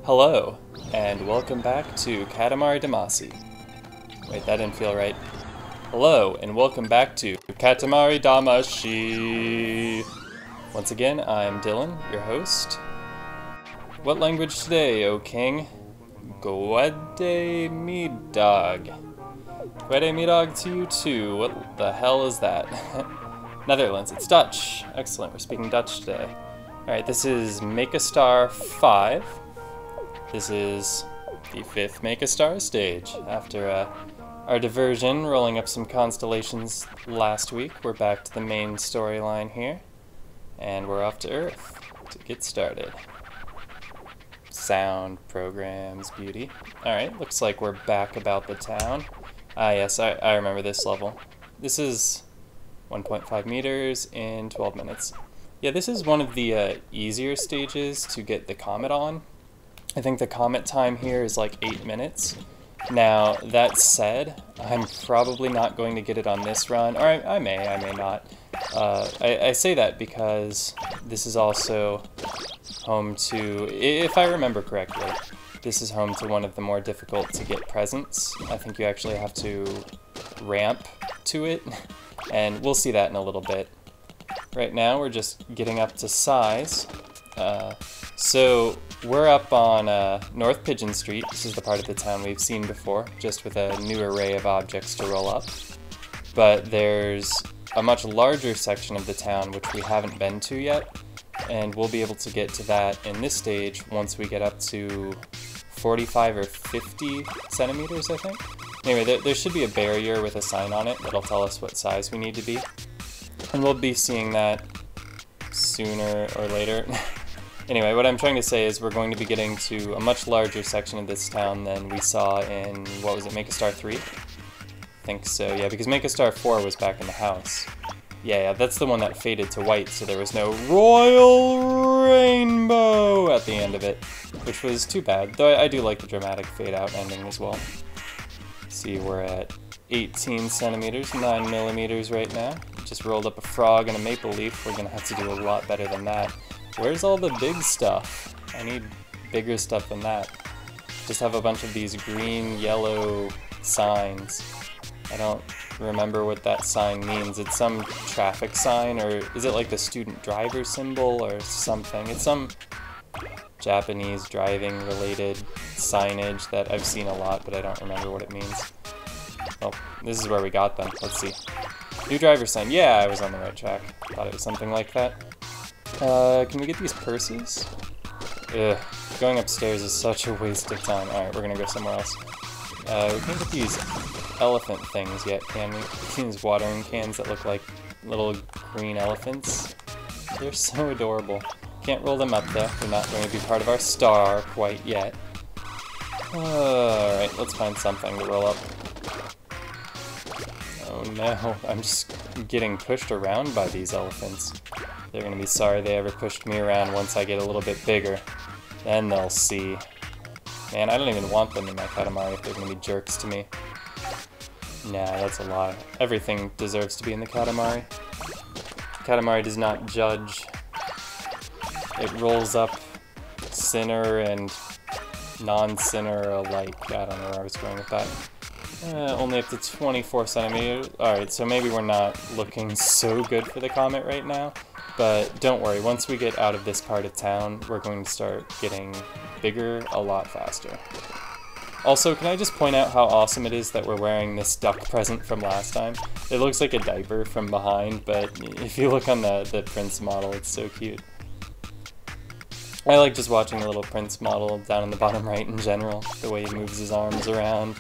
Hello, and welcome back to Katamari Damacy. Wait, that didn't feel right. Hello, and welcome back to Katamari Damacy. Once again, I'm Dylan, your host. What language today, O King? Gwede Midog. Gwede Midog to you too. What the hell is that? Netherlands, it's Dutch. Excellent, we're speaking Dutch today. Alright, this is Make a Star 5. This is the 5th Make a Star stage. After our diversion, rolling up some constellations last week, we're back to the main storyline here. And we're off to Earth to get started. Sound, programs, beauty. Alright, looks like we're back about the town. Ah yes, I remember this level. This is 1.5 meters in 12 minutes. Yeah, this is one of the easier stages to get the comet on. I think the comet time here is like 8 minutes. Now, that said, I'm probably not going to get it on this run, or I may not. I say that because this is also home to, if I remember correctly, this is home to one of the more difficult to get presents. I think you actually have to ramp to it, and we'll see that in a little bit. Right now, we're just getting up to size. So we're up on North Pigeon Street. This is the part of the town we've seen before, just with a new array of objects to roll up. But there's a much larger section of the town which we haven't been to yet, and we'll be able to get to that in this stage once we get up to 45 or 50 centimeters, I think. Anyway, there should be a barrier with a sign on it that'll tell us what size we need to be. And we'll be seeing that sooner or later. Anyway, what I'm trying to say is we're going to be getting to a much larger section of this town than we saw in, what was it, Make a Star 3? I think so, yeah, because Make a Star 4 was back in the house. Yeah, that's the one that faded to white, so there was no Royal Rainbow at the end of it, which was too bad, though I do like the dramatic fade-out ending as well. See, we're at 18 centimeters, 9 millimeters right now. Just rolled up a frog and a maple leaf. We're going to have to do a lot better than that. Where's all the big stuff? I need bigger stuff than that. Just have a bunch of these green, yellow signs. I don't remember what that sign means. It's some traffic sign, or is it like the student driver symbol or something? It's some Japanese driving related signage that I've seen a lot, but I don't remember what it means. Oh, this is where we got them. Let's see. New driver sign. Yeah, I was on the right track. Thought it was something like that. Can we get these purses? Ugh, going upstairs is such a waste of time. Alright, we're gonna go somewhere else. We can't get these elephant things yet, can we? These watering cans that look like little green elephants. They're so adorable. Can't roll them up though. They're not going to be part of our star quite yet. Alright, let's find something to roll up. Oh no, I'm just getting pushed around by these elephants. They're gonna be sorry they ever pushed me around once I get a little bit bigger. Then they'll see. Man, I don't even want them in my Katamari if they're gonna be jerks to me. Nah, that's a lie. Everything deserves to be in the Katamari. Katamari does not judge. It rolls up sinner and non-sinner alike. I don't know where I was going with that. Only up to 24 centimeters. Alright, so maybe we're not looking so good for the comet right now. But don't worry, once we get out of this part of town, we're going to start getting bigger a lot faster. Also, can I just point out how awesome it is that we're wearing this duck present from last time? It looks like a diaper from behind, but if you look on the Prince model, it's so cute. I like just watching the little Prince model down in the bottom right in general, the way he moves his arms around.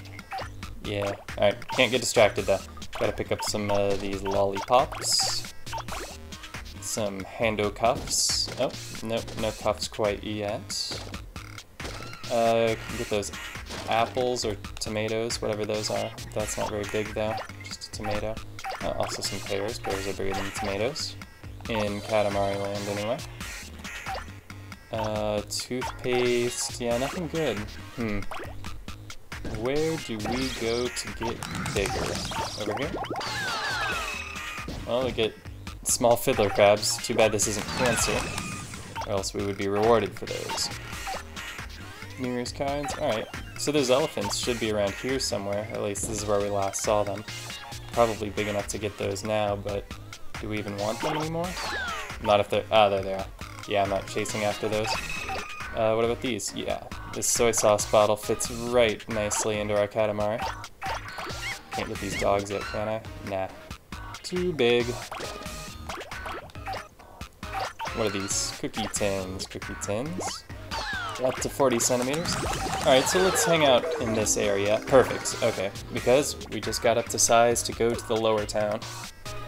Yeah, alright, can't get distracted though. Gotta pick up some of these lollipops. Some hando cuffs. Oh, nope, no cuffs quite yet. Can get those apples or tomatoes, whatever those are. That's not very big though, just a tomato. Also some pears. Pears are bigger than tomatoes. In Katamari land anyway. Toothpaste. Yeah, nothing good. Where do we go to get bigger? Over here? Well, we get small fiddler crabs. Too bad this isn't cancer, or else we would be rewarded for those. Numerous kinds. Alright, so those elephants should be around here somewhere. At least this is where we last saw them. Probably big enough to get those now, but do we even want them anymore? Not if they're... Ah, there they are. Yeah, I'm not chasing after those. What about these? Yeah, this soy sauce bottle fits right nicely into our Katamari. Can't get these dogs yet, can I? Nah. Too big. What are these? Cookie tins. Cookie tins. Up to 40 centimeters. Alright, so let's hang out in this area. Perfect. Okay. Because we just got up to size to go to the lower town.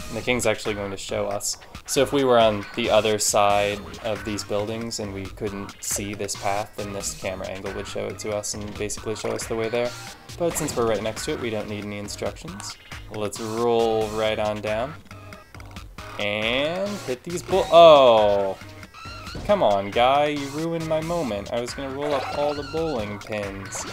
And the king's actually going to show us. So if we were on the other side of these buildings and we couldn't see this path, then this camera angle would show it to us and basically show us the way there. But since we're right next to it, we don't need any instructions. Let's roll right on down. And hit these Oh! Come on, guy, you ruined my moment. I was gonna roll up all the bowling pins.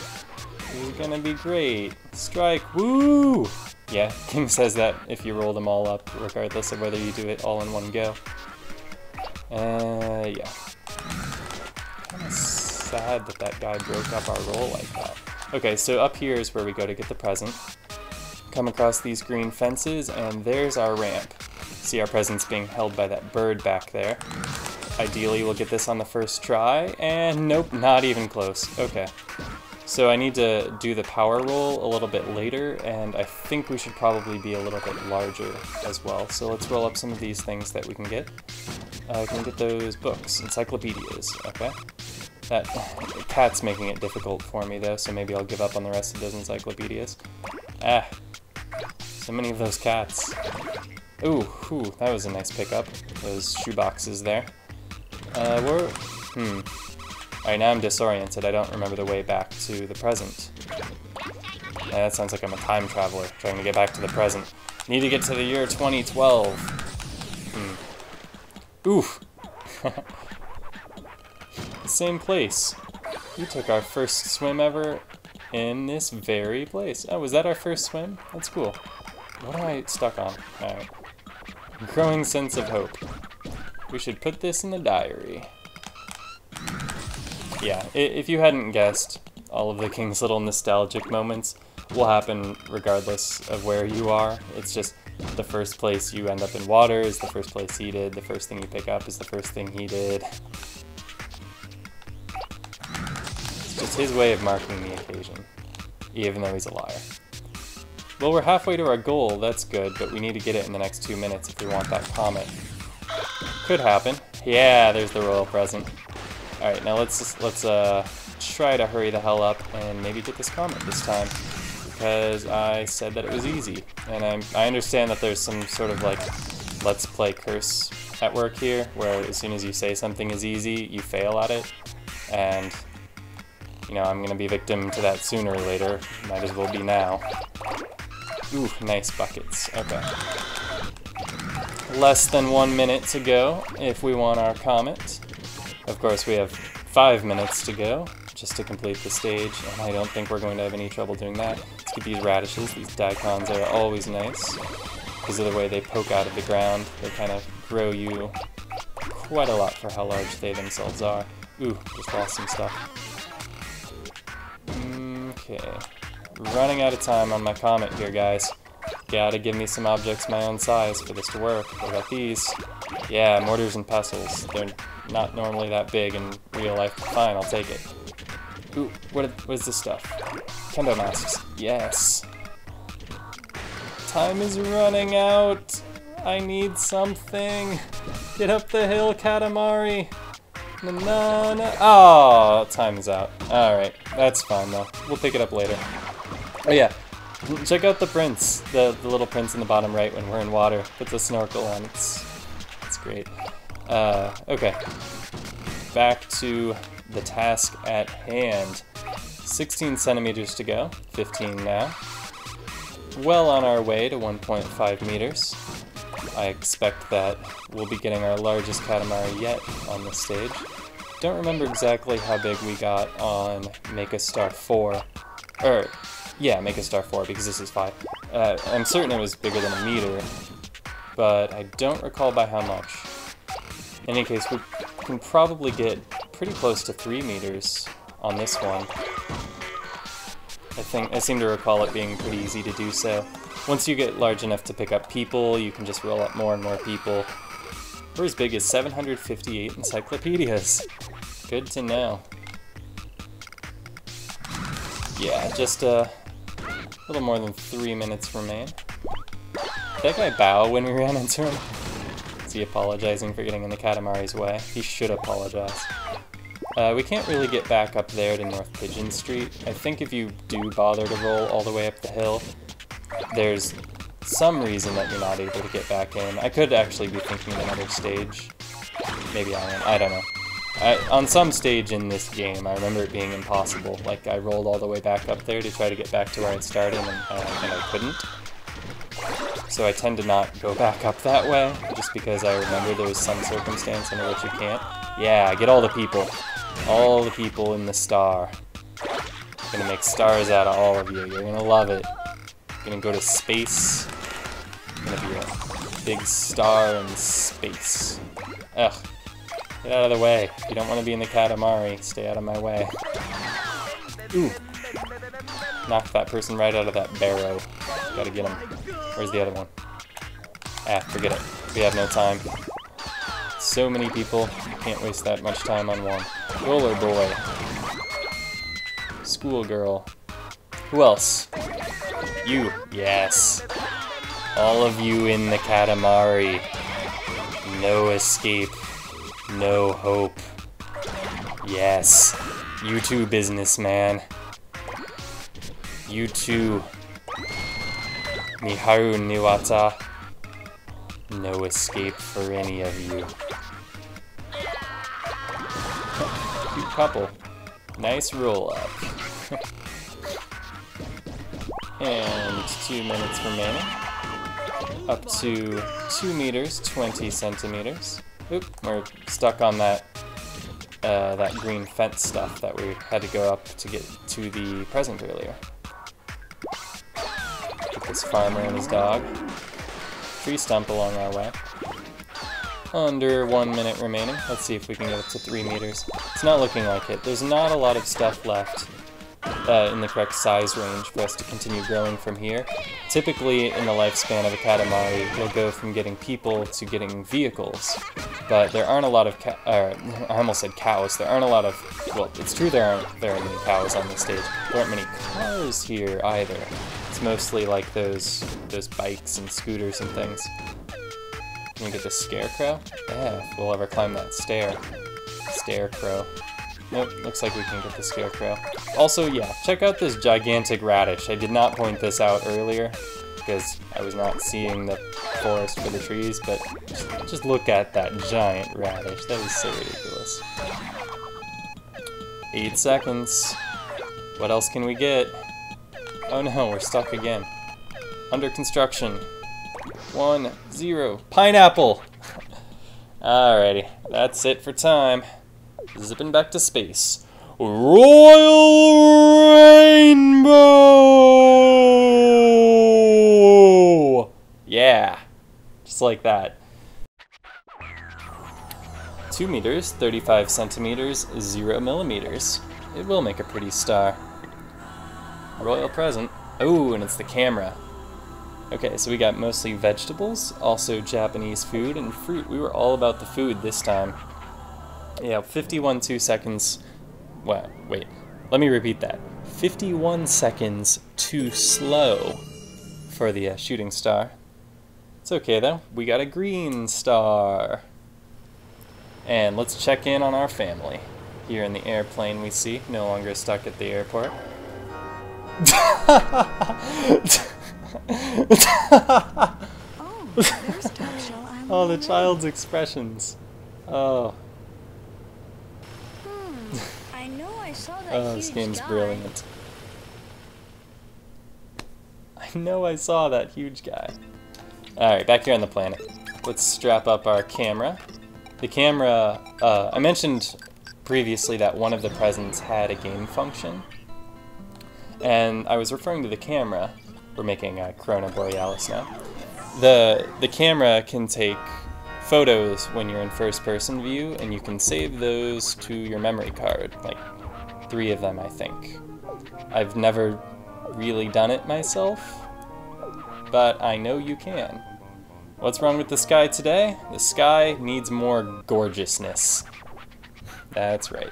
It was gonna be great. Strike, woo! Yeah, King says that if you roll them all up, regardless of whether you do it all in one go. Yeah. Kinda sad that that guy broke up our roll like that. Okay, so up here is where we go to get the present. Come across these green fences, and there's our ramp. See our presents being held by that bird back there. Ideally, we'll get this on the first try, and nope, not even close. Okay. So I need to do the power roll a little bit later, and I think we should probably be a little bit larger as well. So let's roll up some of these things that we can get. Can we get those books? Encyclopedias, okay. That cat's making it difficult for me though, so maybe I'll give up on the rest of those encyclopedias. Ah, so many of those cats. Ooh, that was a nice pickup. Those shoe boxes there. Alright, now I'm disoriented. I don't remember the way back to the present. Yeah, that sounds like I'm a time traveler, trying to get back to the present. Need to get to the year 2012. Oof. The same place. We took our first swim ever in this very place. Oh, was that our first swim? That's cool. What am I stuck on? Alright. Growing sense of hope. We should put this in the diary. Yeah, if you hadn't guessed, all of the King's little nostalgic moments will happen regardless of where you are. It's just the first place you end up in water is the first place he did, the first thing you pick up is the first thing he did. It's just his way of marking the occasion, even though he's a liar. Well, we're halfway to our goal, that's good, but we need to get it in the next 2 minutes if we want that comet. Could happen. Yeah, there's the royal present. Alright, now let's try to hurry the hell up and maybe get this comet this time. Because I said that it was easy. And I understand that there's some sort of like let's play curse at work here, where as soon as you say something is easy, you fail at it. And, you know, I'm gonna be victim to that sooner or later. Might as well be now. Ooh, nice buckets. Okay. Less than 1 minute to go if we want our comet. Of course, we have 5 minutes to go just to complete the stage, and I don't think we're going to have any trouble doing that. Let's get these radishes. These daikons are always nice because of the way they poke out of the ground. They kind of grow you quite a lot for how large they themselves are. Ooh, just lost some stuff. Okay. Running out of time on my comet here, guys. Gotta give me some objects my own size for this to work. What about these? Yeah, mortars and pestles. They're not normally that big in real life. Fine, I'll take it. Ooh, what is this stuff? Kendo masks. Yes. Time is running out. I need something. Get up the hill, Katamari. Na-na-na. Oh, time is out. Alright, that's fine though. We'll pick it up later. Oh yeah. Check out the prints, the little prints in the bottom right when we're in water. Put the snorkel on, it's great. Okay, back to the task at hand. 16 centimeters to go, 15 now. Well on our way to 1.5 meters. I expect that we'll be getting our largest Katamari yet on this stage. Don't remember exactly how big we got on Make a Star 4, yeah, Make a Star 4, because this is 5. I'm certain it was bigger than a meter, but I don't recall by how much. In any case, we can probably get pretty close to 3 meters on this one. I seem to recall it being pretty easy to do so. Once you get large enough to pick up people, you can just roll up more and more people. We're as big as 758 encyclopedias. Good to know. Yeah, just a little more than 3 minutes remain. Did that guy bow when we ran into him? Is he apologizing for getting in the Katamari's way? He should apologize. We can't really get back up there to North Pigeon Street. I think if you do bother to roll all the way up the hill, there's some reason that you're not able to get back in. I could actually be thinking of another stage. Maybe I am. I don't know. On some stage in this game, I remember it being impossible. Like, I rolled all the way back up there to try to get back to where I started, and I couldn't. So I tend to not go back up that way, just because I remember there was some circumstance under which you can't. Yeah, get all the people. All the people in the star. I'm gonna make stars out of all of you. You're gonna love it. You're gonna go to space. You're gonna be a big star in space. Ugh. Get out of the way. If you don't want to be in the Katamari, stay out of my way. Ooh. Knocked that person right out of that barrow. Gotta get him. Where's the other one? Ah, forget it. We have no time. So many people. Can't waste that much time on one. Roller boy. Schoolgirl. Who else? You. Yes. All of you in the Katamari. No escape. No hope. Yes. You too, businessman. You too. Miharu Niwata. No escape for any of you. Cute couple. Nice roll up. And 2 minutes remaining. Up to 2 meters, 20 centimeters. Oop, we're stuck on that that green fence stuff that we had to go up to get to the present earlier. Get this farmer and his dog. Tree stump along our way. Under 1 minute remaining. Let's see if we can get up to 3 meters. It's not looking like it. There's not a lot of stuff left in the correct size range for us to continue growing from here. Typically, in the lifespan of a Katamari, we'll go from getting people to getting vehicles. But there aren't a lot of I almost said cows. There aren't a lot of, well, it's true there aren't very many cows on this stage. There aren't many cars here either. It's mostly like those bikes and scooters and things. Can we get the scarecrow? Yeah, if we'll ever climb that stair. Starecrow. Nope, looks like we can get the scarecrow. Also, yeah, check out this gigantic radish. I did not point this out earlier because I was not seeing the forest for the trees, but just look at that giant radish. That is so ridiculous. 8 seconds. What else can we get? Oh no, we're stuck again. Under construction. 1, 0. Pineapple! Alrighty, that's it for time. Zipping back to space. Royal Rainbow! Yeah, just like that. 2 meters, 35 centimeters, 0 millimeters. It will make a pretty star. Royal present. Oh, and it's the camera. Okay, so we got mostly vegetables, also Japanese food and fruit. We were all about the food this time. Yeah, 51 2 seconds. Well, wait, let me repeat that. 51 seconds too slow for the shooting star. It's okay though, we got a green star. And let's check in on our family. Here in the airplane we see, no longer stuck at the airport. Oh, the child's expressions. Oh. I know I saw that Oh, this game's brilliant. I know I saw that huge guy. Alright, back here on the planet. Let's strap up our camera. The camera, I mentioned previously that one of the presents had a game function. And I was referring to the camera. We're making Corona Borealis now. The camera can take photos when you're in first-person view, and you can save those to your memory card, like 3 of them, I think. I've never really done it myself, but I know you can. What's wrong with the sky today? The sky needs more gorgeousness. That's right.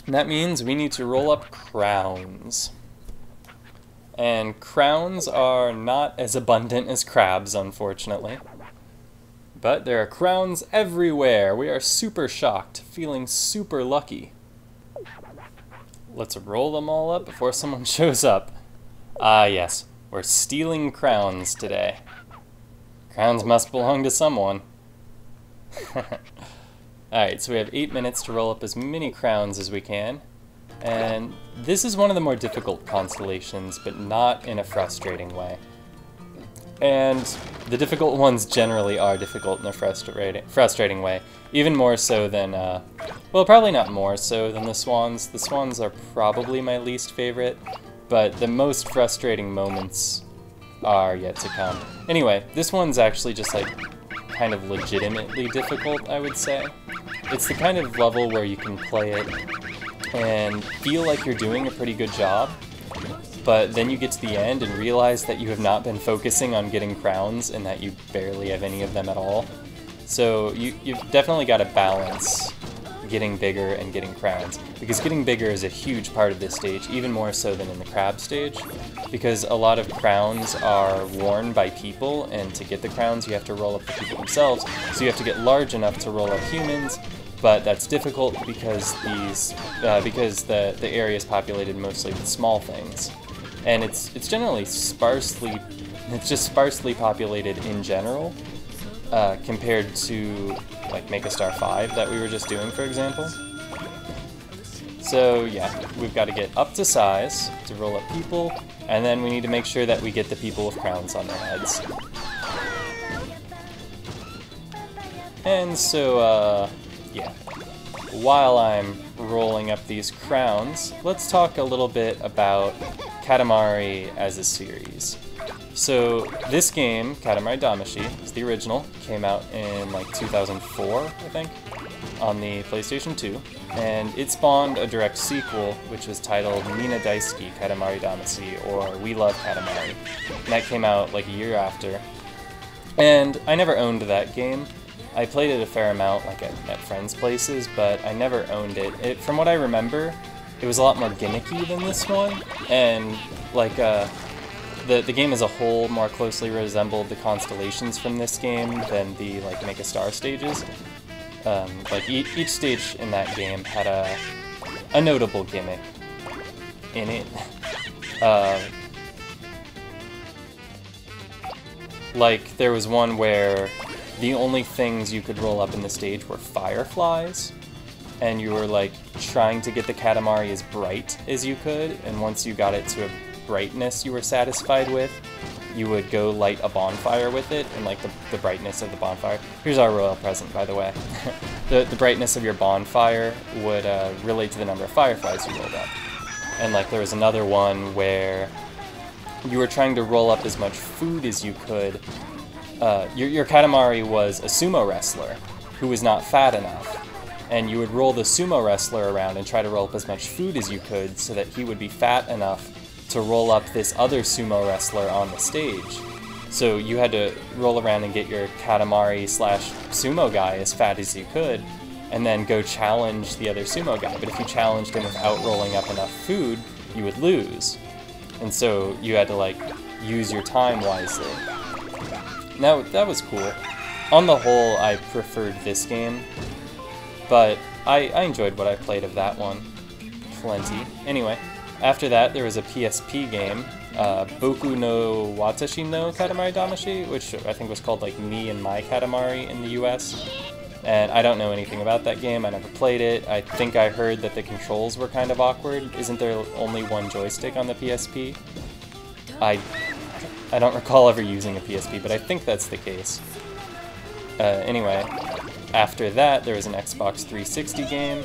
And that means we need to roll up crowns. And crowns are not as abundant as crabs, unfortunately. But there are crowns everywhere. We are super shocked, feeling super lucky. Let's roll them all up before someone shows up. Ah, yes. We're stealing crowns today. Crowns must belong to someone. Alright, so we have 8 minutes to roll up as many crowns as we can. And this is one of the more difficult constellations, but not in a frustrating way. And the difficult ones generally are difficult in a frustrating way. Even more so than, well, probably not more so than the swans. The swans are probably my least favorite, but the most frustrating moments are yet to come. Anyway, this one's actually just like kind of legitimately difficult, I would say. It's the kind of level where you can play it and feel like you're doing a pretty good job, but then you get to the end and realize that you have not been focusing on getting crowns and that you barely have any of them at all. So you've definitely got to balance getting bigger and getting crowns, because getting bigger is a huge part of this stage, even more so than in the crab stage, because a lot of crowns are worn by people, and to get the crowns you have to roll up the people themselves, so you have to get large enough to roll up humans, but that's difficult because the area is populated mostly with small things, and it's generally sparsely populated in general, compared to like Make a Star 5 that we were just doing, for example. So yeah, we've got to get up to size to roll up people, and then we need to make sure that we get the people with crowns on their heads. And so, yeah, while I'm rolling up these crowns, let's talk a little bit about Katamari as a series. So this game, Katamari Damacy, is the original, came out in like 2004, I think, on the PlayStation 2, and it spawned a direct sequel, which was titled Mina Daisuki Katamari Damacy, or We Love Katamari, and that came out like a year after. And I never owned that game. I played it a fair amount, like at friends' places, but I never owned it. From what I remember, it was a lot more gimmicky than this one, and like the game as a whole more closely resembled the constellations from this game than the like Make a Star stages. Like each stage in that game had a notable gimmick in it. Like there was one where the only things you could roll up in the stage were fireflies, and you were like trying to get the Katamari as bright as you could, and once you got it to a brightness you were satisfied with, you would go light a bonfire with it, and like the brightness of the bonfire. Here's our royal present, by the way. The brightness of your bonfire would relate to the number of fireflies you rolled up. And like there was another one where you were trying to roll up as much food as you could. Your Katamari was a sumo wrestler who was not fat enough, and you would roll the sumo wrestler around and try to roll up as much food as you could so that he would be fat enough to roll up this other sumo wrestler on the stage. So you had to roll around and get your Katamari slash sumo guy as fat as you could, and then go challenge the other sumo guy. But if you challenged him without rolling up enough food, you would lose. And so you had to like use your time wisely. Now that was cool. On the whole, I preferred this game, but I enjoyed what I played of that one plenty. Anyway, after that there was a PSP game, Boku no Watashi no Katamari Damacy, which I think was called like Me and My Katamari in the US. And I don't know anything about that game, I never played it. I think I heard that the controls were kind of awkward. Isn't there only one joystick on the PSP? I don't recall ever using a PSP, but I think that's the case. Anyway, after that there was an Xbox 360 game.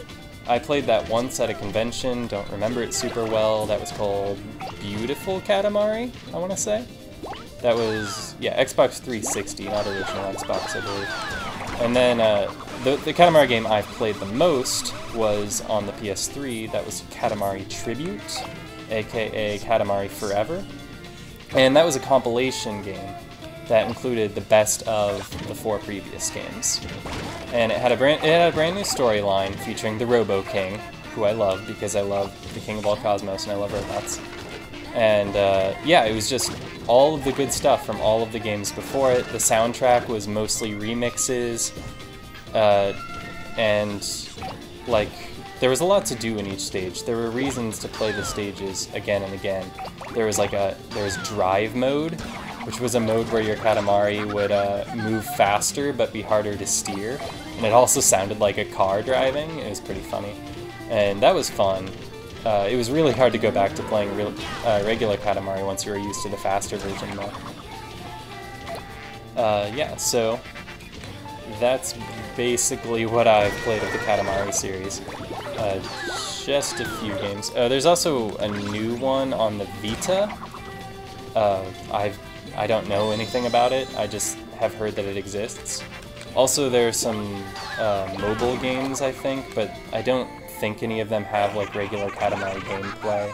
I played that once at a convention, don't remember it super well. That was called Beautiful Katamari, I want to say. That was, yeah, Xbox 360, not original Xbox, I believe. And then the Katamari game I've played the most was on the PS3. That was Katamari Tribute, aka Katamari Forever. And that was a compilation game that included the best of the 4 previous games. And it had a brand new storyline featuring the Robo King, who I love because I love the King of all Cosmos and I love robots. And yeah, it was just all of the good stuff from all of the games before it. The soundtrack was mostly remixes, and like there was a lot to do in each stage. There were reasons to play the stages again and again. There was drive mode, which was a mode where your Katamari would move faster but be harder to steer, and it also sounded like a car driving. It was pretty funny, and that was fun. It was really hard to go back to playing regular Katamari once you were used to the faster version, though. Yeah, so that's basically what I've played of the Katamari series. Just a few games. There's also a new one on the Vita. I don't know anything about it. I just have heard that it exists. Also, there's some mobile games, I think, but I don't think any of them have like regular Katamari gameplay,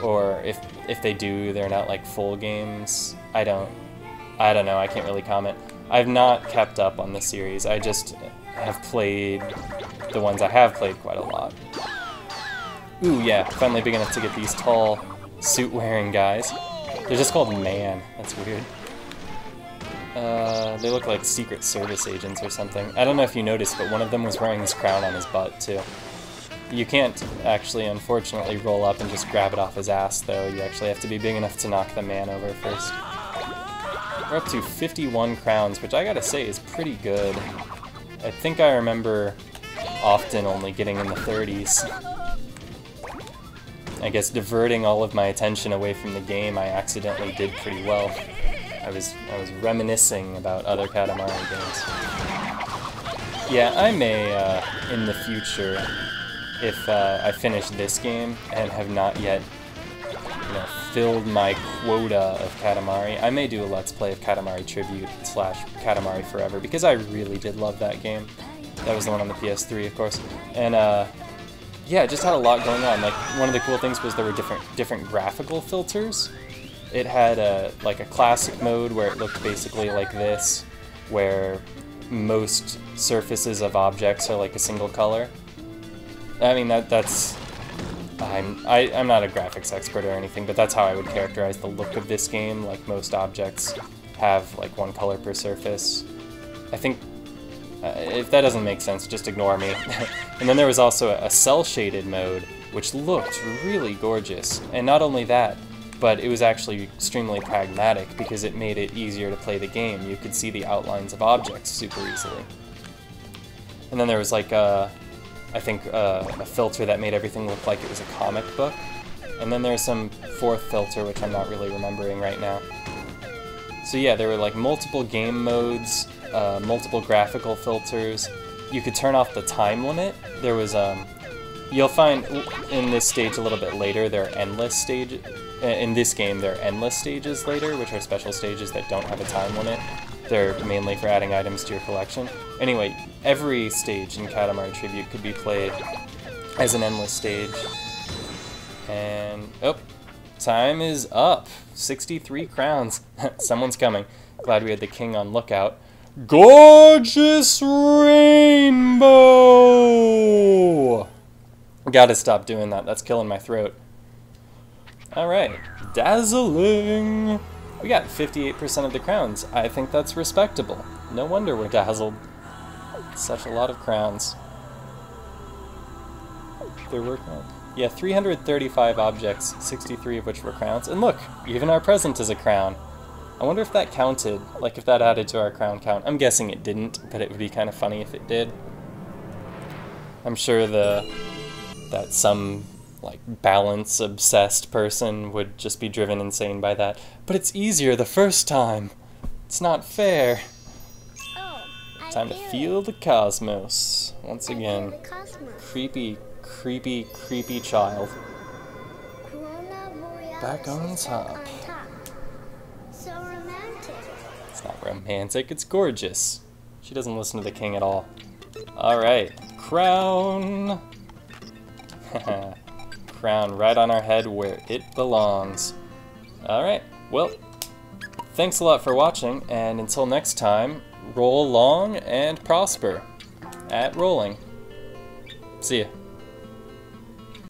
or if they do, they're not like full games. I don't know. I can't really comment. I've not kept up on the series. I just have played the ones I have played quite a lot. Ooh, yeah, finally big enough to get these tall suit-wearing guys. They're just called Man. That's weird. They look like Secret Service agents or something. I don't know if you noticed, but one of them was wearing this crown on his butt, too. You can't actually, unfortunately, roll up and just grab it off his ass, though. You actually have to be big enough to knock the man over first. We're up to 51 crowns, which I gotta say is pretty good. I think I remember often only getting in the 30s. I guess diverting all of my attention away from the game, I accidentally did pretty well. I was reminiscing about other Katamari games. Yeah, I may, in the future, if I finish this game and have not yet, filled my quota of Katamari, I may do a Let's Play of Katamari Tribute / Katamari Forever, because I really did love that game. That was the one on the PS3, of course. And, yeah, it just had a lot going on. Like, one of the cool things was there were different graphical filters. It had like a classic mode where it looked basically like this, where most surfaces of objects are like a single color. I mean, that's... I'm not a graphics expert or anything, but that's how I would characterize the look of this game. Like, most objects have like one color per surface. I think, if that doesn't make sense, just ignore me. And then there was also a cel-shaded mode, which looked really gorgeous. And not only that, but it was actually extremely pragmatic because it made it easier to play the game. You could see the outlines of objects super easily. And then there was like I think a filter that made everything look like it was a comic book. And then there's some fourth filter, which I'm not really remembering right now. So yeah, there were like multiple game modes, multiple graphical filters. You could turn off the time limit. There was, you'll find in this stage a little bit later, there are endless stages. In this game, there are endless stages later, which are special stages that don't have a time limit. They're mainly for adding items to your collection. Anyway, every stage in Katamari Tribute could be played as an endless stage. And, oh, time is up. 63 crowns. Someone's coming. Glad we had the king on lookout. Gorgeous rainbow! Gotta stop doing that. That's killing my throat. Alright, dazzling! We got 58% of the crowns. I think that's respectable. No wonder we're dazzled. Such a lot of crowns. There were crowns. Yeah, 335 objects, 63 of which were crowns. And look, even our present is a crown. I wonder if that counted, like if that added to our crown count. I'm guessing it didn't, but it would be kind of funny if it did. I'm sure that some like balance-obsessed person would just be driven insane by that. But it's easier the first time. It's not fair. Oh, Time to feel the cosmos. Once again. Creepy, creepy, creepy child. Back on top. So romantic. It's not romantic, it's gorgeous. She doesn't listen to the king at all. Alright, crown! Crown right on our head where it belongs. Alright, well, thanks a lot for watching, and until next time, roll long and prosper at rolling. See ya.